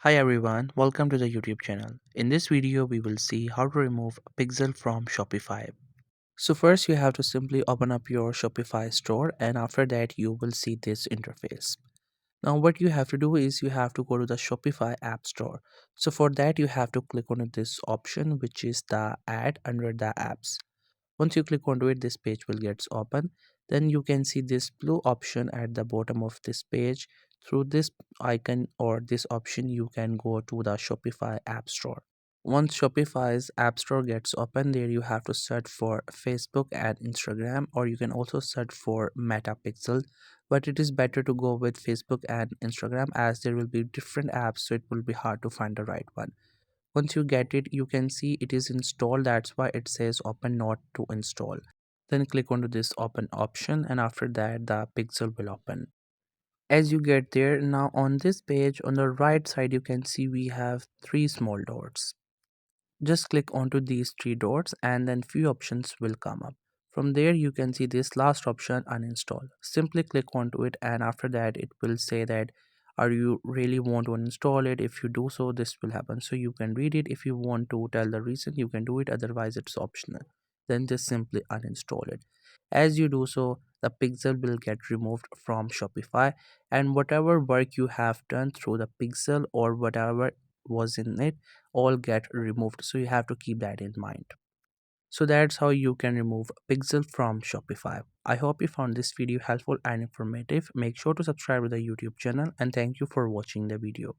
Hi everyone, welcome to the YouTube channel. In this video, we will see how to remove a pixel from Shopify. So first you have to simply open up your Shopify store and after that you will see this interface. Now what you have to do is you have to go to the Shopify app store. So for that you have to click on this option which is the add under the apps. Once you click onto it, this page will get open. Then you can see this blue option at the bottom of this page. Through this icon or this option, you can go to the Shopify App Store. Once Shopify's App Store gets open, there you have to search for Facebook and Instagram, or you can also search for Meta Pixel. But it is better to go with Facebook and Instagram as there will be different apps, so it will be hard to find the right one. Once you get it, you can see it is installed. That's why it says open not to install. Then click onto this open option and after that the pixel will open. As you get there, now on this page on the right side you can see we have three small dots. Just click onto these three dots and then few options will come up. From there you can see this last option, uninstall. Simply click onto it and after that it will say that are you really want to uninstall it. If you do so, this will happen. So you can read it. If you want to tell the reason, you can do it, otherwise it's optional. Then just simply uninstall it. As you do so, the pixel will get removed from Shopify and whatever work you have done through the pixel or whatever was in it all get removed. So you have to keep that in mind. So that's how you can remove pixel from Shopify. I hope you found this video helpful and informative. Make sure to subscribe to the YouTube channel and thank you for watching the video.